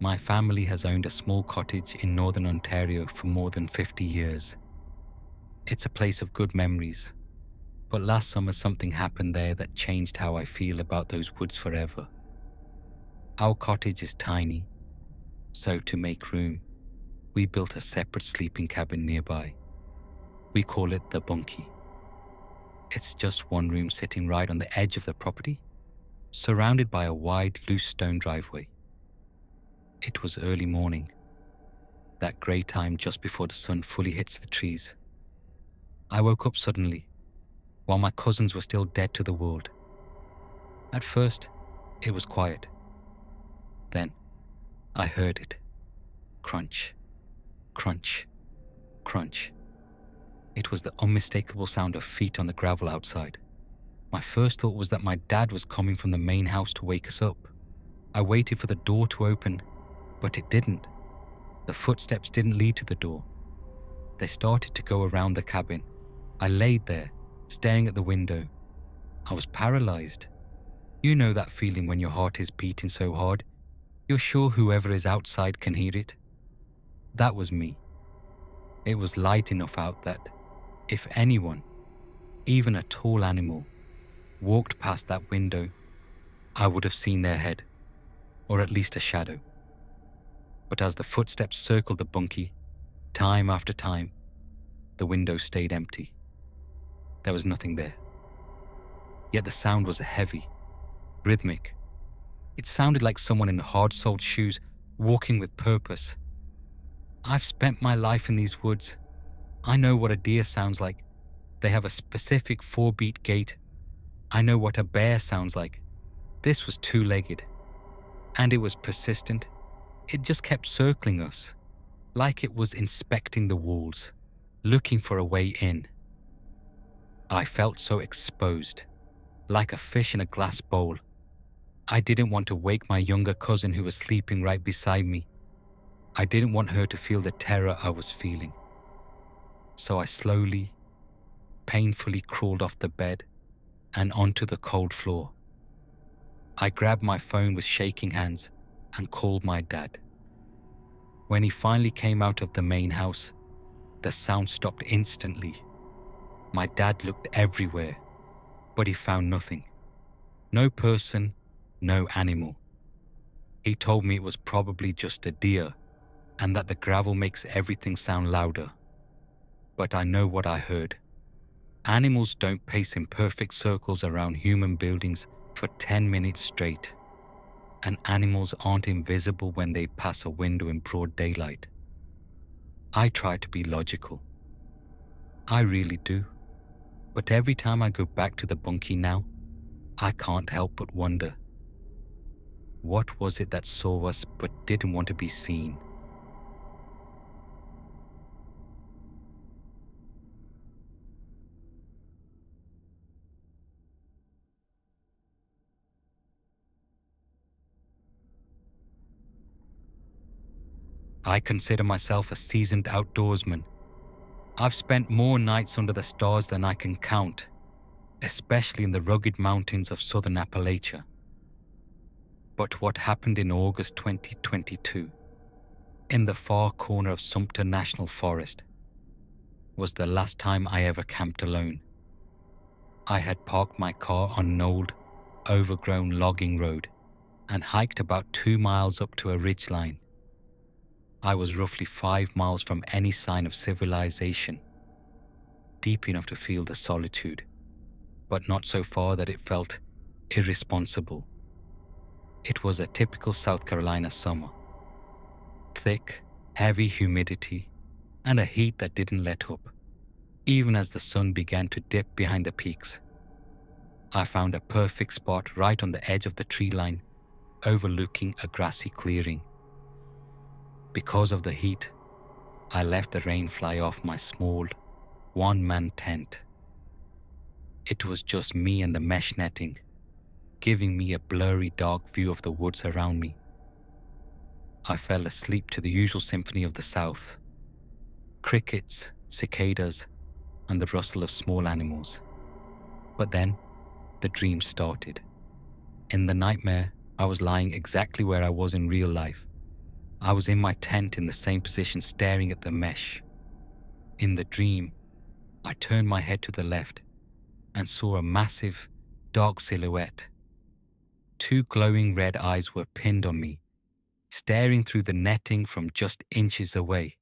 My family has owned a small cottage in northern Ontario for more than 50 years. It's a place of good memories, but last summer something happened there that changed how I feel about those woods forever. Our cottage is tiny, so to make room, we built a separate sleeping cabin nearby. We call it the Bunkie. It's just one room sitting right on the edge of the property, surrounded by a wide, loose stone driveway. It was early morning, that grey time just before the sun fully hits the trees. I woke up suddenly, while my cousins were still dead to the world. At first, it was quiet. Then, I heard it. Crunch, crunch, crunch. It was the unmistakable sound of feet on the gravel outside. My first thought was that my dad was coming from the main house to wake us up. I waited for the door to open, but it didn't. The footsteps didn't lead to the door. They started to go around the cabin. I laid there, staring at the window. I was paralyzed. You know that feeling when your heart is beating so hard, you're sure whoever is outside can hear it? That was me. It was light enough out that, if anyone, even a tall animal, walked past that window, I would have seen their head, or at least a shadow. But as the footsteps circled the Bunkie, time after time, the window stayed empty. There was nothing there. Yet the sound was heavy, rhythmic. It sounded like someone in hard-soled shoes walking with purpose. I've spent my life in these woods. I know what a deer sounds like. They have a specific 4-beat gait. I know what a bear sounds like. This was 2-legged. And it was persistent. It just kept circling us, like it was inspecting the walls, looking for a way in. I felt so exposed, like a fish in a glass bowl. I didn't want to wake my younger cousin who was sleeping right beside me. I didn't want her to feel the terror I was feeling. So I slowly, painfully crawled off the bed and onto the cold floor. I grabbed my phone with shaking hands and called my dad. When he finally came out of the main house, the sound stopped instantly. My dad looked everywhere, but he found nothing. No person, no animal. He told me it was probably just a deer and that the gravel makes everything sound louder. But I know what I heard. Animals don't pace in perfect circles around human buildings for 10 minutes straight. And animals aren't invisible when they pass a window in broad daylight. I try to be logical. I really do. But every time I go back to the Bunkie now, I can't help but wonder. What was it that saw us but didn't want to be seen? I consider myself a seasoned outdoorsman. I've spent more nights under the stars than I can count, especially in the rugged mountains of southern Appalachia. But what happened in August 2022, in the far corner of Sumter National Forest, was the last time I ever camped alone. I had parked my car on an old, overgrown logging road and hiked about 2 miles up to a ridgeline. I was roughly 5 miles from any sign of civilization, deep enough to feel the solitude, but not so far that it felt irresponsible. It was a typical South Carolina summer. Thick, heavy humidity, and a heat that didn't let up, even as the sun began to dip behind the peaks. I found a perfect spot right on the edge of the tree line, overlooking a grassy clearing. Because of the heat, I left the rain fly off my small, one-man tent. It was just me and the mesh netting, giving me a blurry, dark view of the woods around me. I fell asleep to the usual symphony of the South. Crickets, cicadas, and the rustle of small animals. But then, the dream started. In the nightmare, I was lying exactly where I was in real life, I was in my tent in the same position, staring at the mesh. In the dream, I turned my head to the left and saw a massive, dark silhouette. 2 glowing red eyes were pinned on me, staring through the netting from just inches away.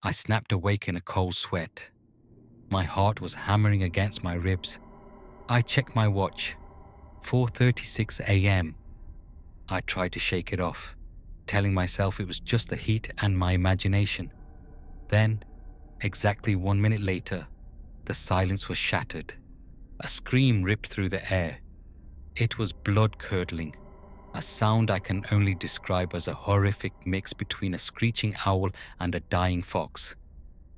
I snapped awake in a cold sweat. My heart was hammering against my ribs. I checked my watch. 4:36 a.m. I tried to shake it off, telling myself it was just the heat and my imagination. Then, exactly 1 minute later, the silence was shattered. A scream ripped through the air. It was blood-curdling, a sound I can only describe as a horrific mix between a screeching owl and a dying fox,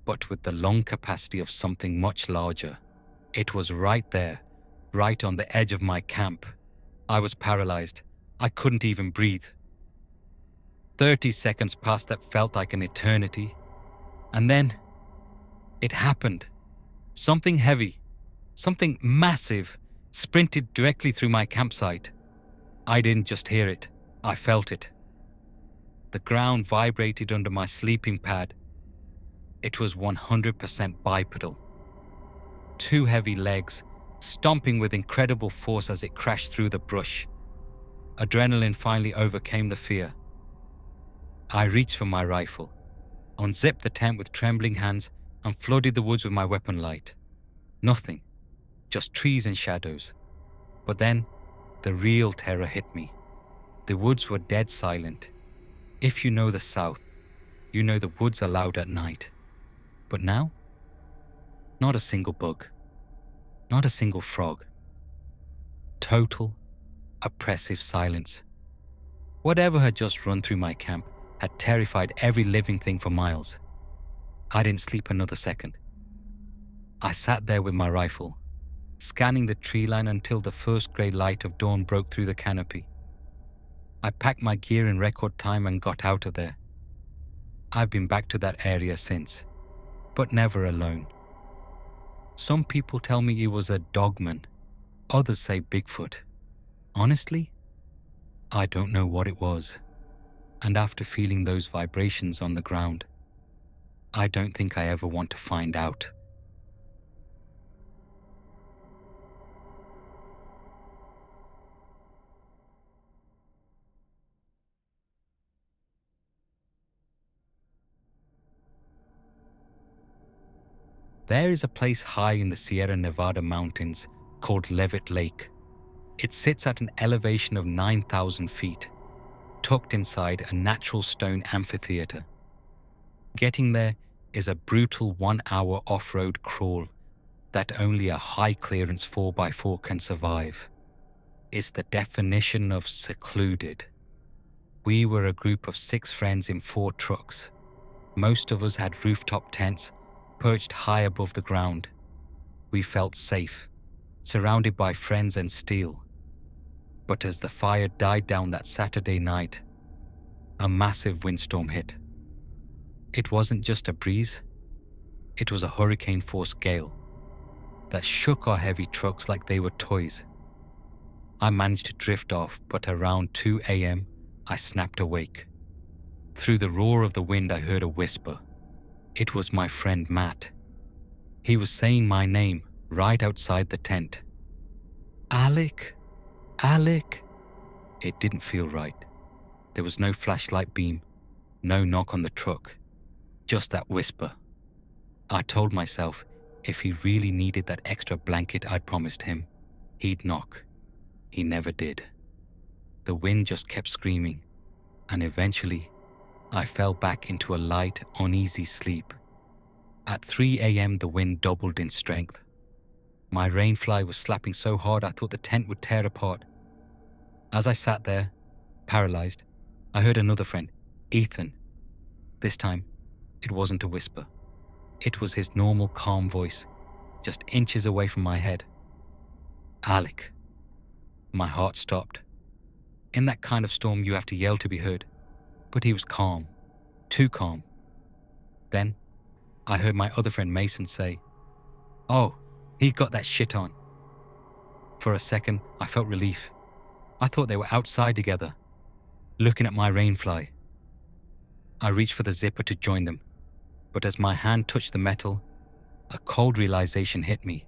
but with the lung capacity of something much larger. It was right there, right on the edge of my camp. I was paralyzed. I couldn't even breathe. 30 seconds passed that felt like an eternity. And then, it happened. Something heavy, something massive, sprinted directly through my campsite. I didn't just hear it, I felt it. The ground vibrated under my sleeping pad. It was 100% bipedal. 2 heavy legs, stomping with incredible force as it crashed through the brush. Adrenaline finally overcame the fear. I reached for my rifle, unzipped the tent with trembling hands, and flooded the woods with my weapon light. Nothing, just trees and shadows. But then, the real terror hit me. The woods were dead silent. If you know the South, you know the woods are loud at night. But now, not a single bug, not a single frog. Total, oppressive silence. Whatever had just run through my camp had terrified every living thing for miles. I didn't sleep another second. I sat there with my rifle, scanning the tree line until the first grey light of dawn broke through the canopy. I packed my gear in record time and got out of there. I've been back to that area since, but never alone. Some people tell me it was a dogman, others say Bigfoot. Honestly, I don't know what it was, and after feeling those vibrations on the ground, I don't think I ever want to find out. There is a place high in the Sierra Nevada mountains called Leavitt Lake. It sits at an elevation of 9,000 feet, tucked inside a natural stone amphitheater. Getting there is a brutal 1-hour off-road crawl that only a high-clearance 4x4 can survive. It's the definition of secluded. We were a group of 6 friends in 4 trucks. Most of us had rooftop tents perched high above the ground. We felt safe, surrounded by friends and steel. But as the fire died down that Saturday night, a massive windstorm hit. It wasn't just a breeze, it was a hurricane-force gale that shook our heavy trucks like they were toys. I managed to drift off, but around 2 a.m., I snapped awake. Through the roar of the wind, I heard a whisper. It was my friend Matt. He was saying my name right outside the tent. Alec? Alec? It didn't feel right. There was no flashlight beam, no knock on the truck, just that whisper. I told myself if he really needed that extra blanket I'd promised him, he'd knock. He never did. The wind just kept screaming, and eventually, I fell back into a light, uneasy sleep. At 3 a.m., the wind doubled in strength. My rainfly was slapping so hard I thought the tent would tear apart. As I sat there, paralyzed, I heard another friend, Ethan. This time, it wasn't a whisper. It was his normal, calm voice, just inches away from my head. Alec. My heart stopped. In that kind of storm, you have to yell to be heard. But he was calm, too calm. Then, I heard my other friend Mason say, "Oh, he got that shit on." For a second, I felt relief. I thought they were outside together, looking at my rainfly. I reached for the zipper to join them, but as my hand touched the metal, a cold realization hit me.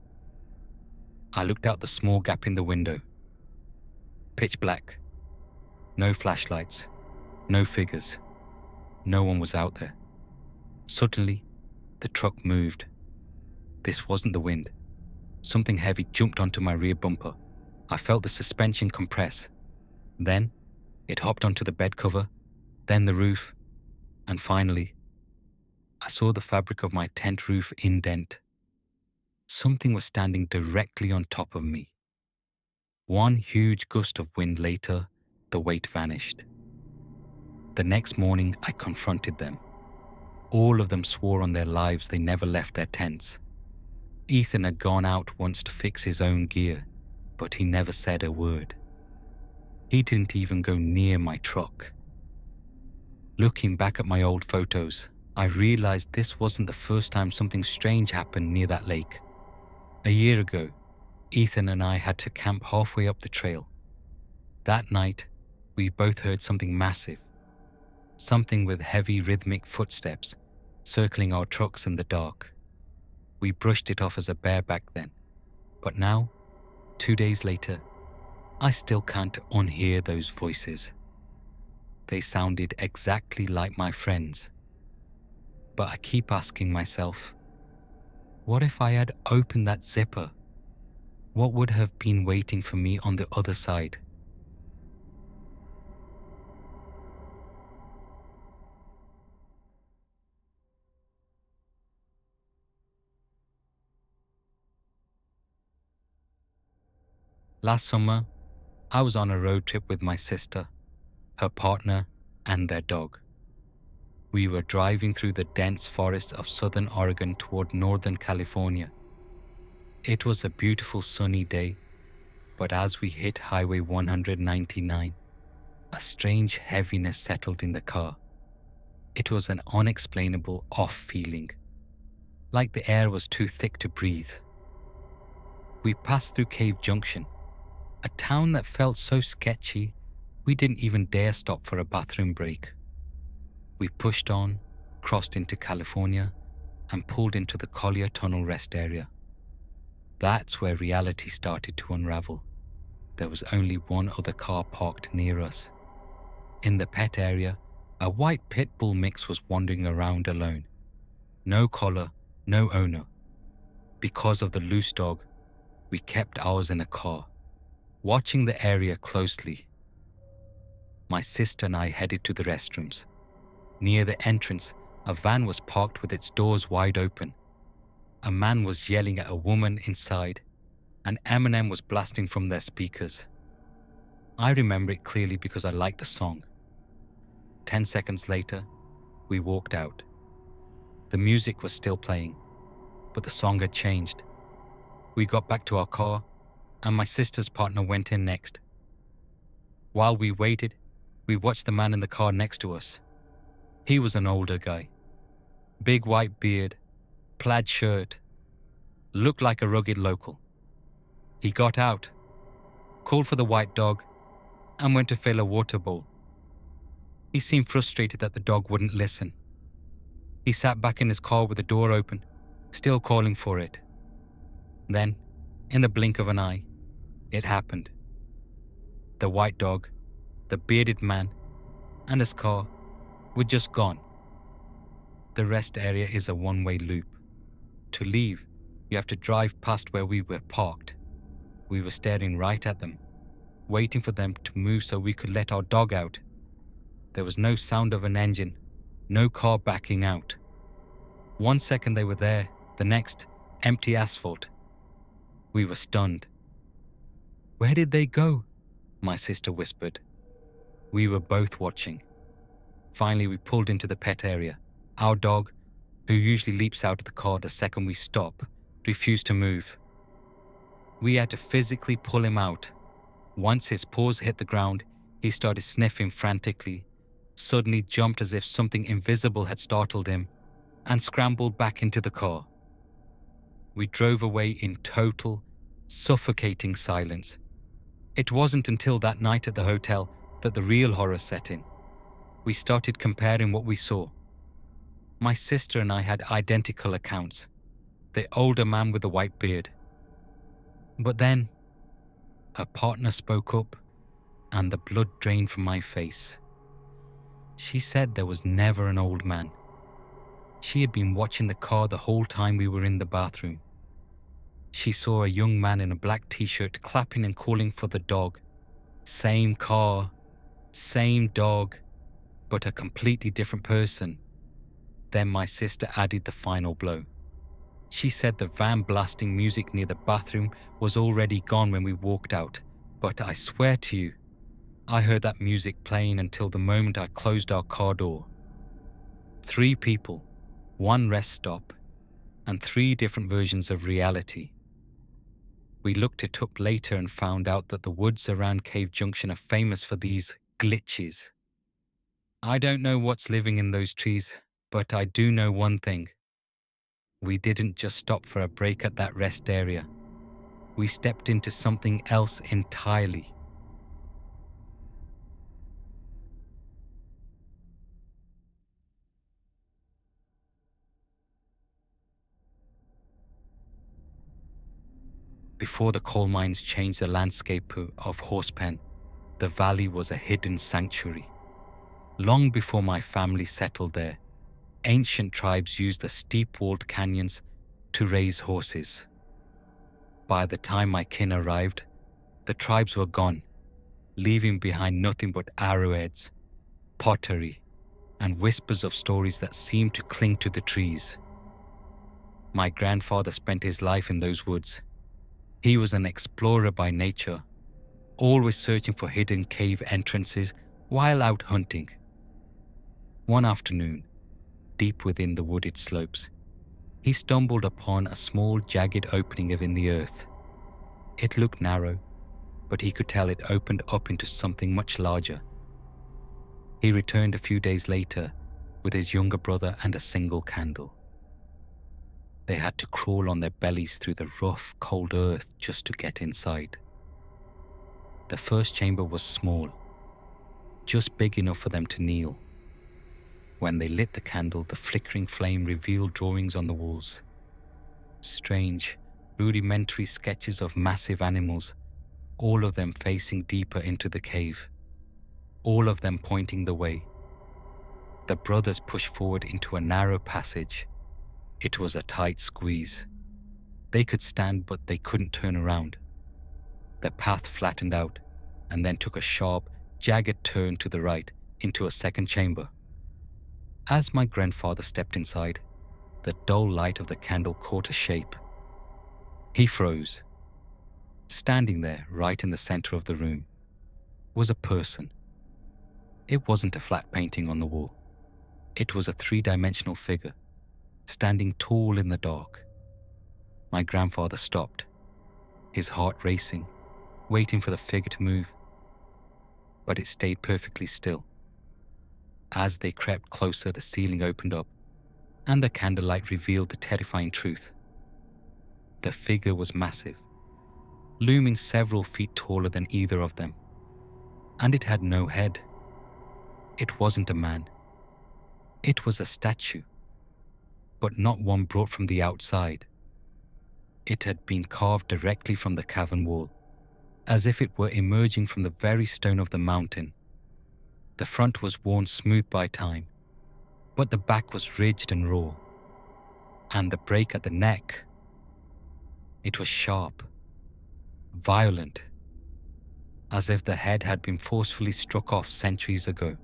I looked out the small gap in the window. Pitch black. No flashlights. No figures. No one was out there. Suddenly, the truck moved. This wasn't the wind. Something heavy jumped onto my rear bumper. I felt the suspension compress. Then, it hopped onto the bed cover, then the roof, and finally, I saw the fabric of my tent roof indent. Something was standing directly on top of me. One huge gust of wind later, the weight vanished. The next morning, I confronted them. All of them swore on their lives they never left their tents. Ethan had gone out once to fix his own gear, but he never said a word. He didn't even go near my truck. Looking back at my old photos, I realized this wasn't the first time something strange happened near that lake. A year ago, Ethan and I had to camp halfway up the trail. That night, we both heard something massive. Something with heavy rhythmic footsteps circling our trucks in the dark. We brushed it off as a bear back then, but now, 2 days later, I still can't unhear those voices. They sounded exactly like my friends. But I keep asking myself, what if I had opened that zipper? What would have been waiting for me on the other side? Last summer, I was on a road trip with my sister, her partner, and their dog. We were driving through the dense forests of southern Oregon toward northern California. It was a beautiful sunny day, but as we hit Highway 199, a strange heaviness settled in the car. It was an unexplainable off feeling, like the air was too thick to breathe. We passed through Cave Junction, a town that felt so sketchy we didn't even dare stop for a bathroom break. We pushed on, crossed into California, and pulled into the Collier Tunnel rest area. That's where reality started to unravel. There was only one other car parked near us. In the pet area, a white pit bull mix was wandering around alone. No collar, no owner. Because of the loose dog, we kept ours in a car, watching the area closely. My sister and I headed to the restrooms. Near the entrance, a van was parked with its doors wide open. A man was yelling at a woman inside, and Eminem was blasting from their speakers. I remember it clearly because I liked the song. 10 seconds later, we walked out. The music was still playing, but the song had changed. We got back to our car, and my sister's partner went in next. While we waited, we watched the man in the car next to us. He was an older guy. Big white beard, plaid shirt, looked like a rugged local. He got out, called for the white dog, and went to fill a water bowl. He seemed frustrated that the dog wouldn't listen. He sat back in his car with the door open, still calling for it. Then, in the blink of an eye, it happened. The white dog, the bearded man, and his car were just gone. The rest area is a one-way loop. To leave, you have to drive past where we were parked. We were staring right at them, waiting for them to move so we could let our dog out. There was no sound of an engine, no car backing out. 1 second they were there, the next, empty asphalt. We were stunned. "Where did they go?" my sister whispered. We were both watching. Finally, we pulled into the pet area. Our dog, who usually leaps out of the car the second we stop, refused to move. We had to physically pull him out. Once his paws hit the ground, he started sniffing frantically, suddenly jumped as if something invisible had startled him, and scrambled back into the car. We drove away in total, suffocating silence. It wasn't until that night at the hotel that the real horror set in. We started comparing what we saw. My sister and I had identical accounts. The older man with the white beard. But then, her partner spoke up and the blood drained from my face. She said there was never an old man. She had been watching the car the whole time we were in the bathroom. She saw a young man in a black t-shirt clapping and calling for the dog. Same car, same dog, but a completely different person. Then my sister added the final blow. She said the van blasting music near the bathroom was already gone when we walked out, but I swear to you, I heard that music playing until the moment I closed our car door. 3 people, 1 rest stop, and 3 different versions of reality. We looked it up later and found out that the woods around Cave Junction are famous for these glitches. I don't know what's living in those trees, but I do know one thing. We didn't just stop for a break at that rest area. We stepped into something else entirely. Before the coal mines changed the landscape of Horsepen, the valley was a hidden sanctuary. Long before my family settled there, ancient tribes used the steep-walled canyons to raise horses. By the time my kin arrived, the tribes were gone, leaving behind nothing but arrowheads, pottery, and whispers of stories that seemed to cling to the trees. My grandfather spent his life in those woods. He was an explorer by nature, always searching for hidden cave entrances while out hunting. One afternoon, deep within the wooded slopes, he stumbled upon a small jagged opening in the earth. It looked narrow, but he could tell it opened up into something much larger. He returned a few days later with his younger brother and a single candle. They had to crawl on their bellies through the rough, cold earth just to get inside. The first chamber was small, just big enough for them to kneel. When they lit the candle, the flickering flame revealed drawings on the walls. Strange, rudimentary sketches of massive animals, all of them facing deeper into the cave, all of them pointing the way. The brothers pushed forward into a narrow passage. It was a tight squeeze. They could stand, but they couldn't turn around. The path flattened out and then took a sharp, jagged turn to the right into a second chamber. As my grandfather stepped inside, the dull light of the candle caught a shape. He froze. Standing there, right in the center of the room, was a person. It wasn't a flat painting on the wall. It was a 3-dimensional figure, standing tall in the dark. My grandfather stopped, his heart racing, waiting for the figure to move. But it stayed perfectly still. As they crept closer, the ceiling opened up, and the candlelight revealed the terrifying truth. The figure was massive, looming several feet taller than either of them, and it had no head. It wasn't a man. It was a statue, but not one brought from the outside. It had been carved directly from the cavern wall, as if it were emerging from the very stone of the mountain. The front was worn smooth by time, but the back was ridged and raw. And the break at the neck, it was sharp, violent, as if the head had been forcefully struck off centuries ago.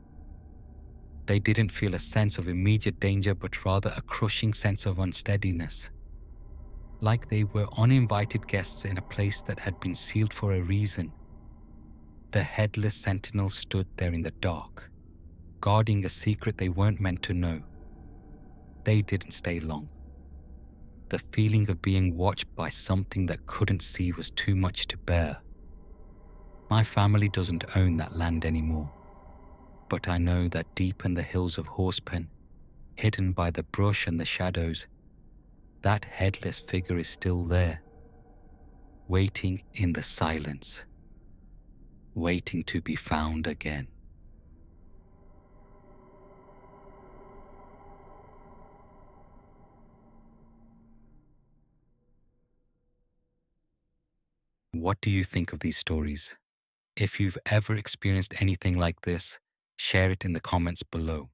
They didn't feel a sense of immediate danger, but rather a crushing sense of unsteadiness, like they were uninvited guests in a place that had been sealed for a reason. The headless sentinel stood there in the dark, guarding a secret they weren't meant to know. They didn't stay long. The feeling of being watched by something that couldn't see was too much to bear. My family doesn't own that land anymore, but I know that deep in the hills of Horsepen, hidden by the brush and the shadows, that headless figure is still there, waiting in the silence, waiting to be found again. What do you think of these stories? If you've ever experienced anything like this, share it in the comments below.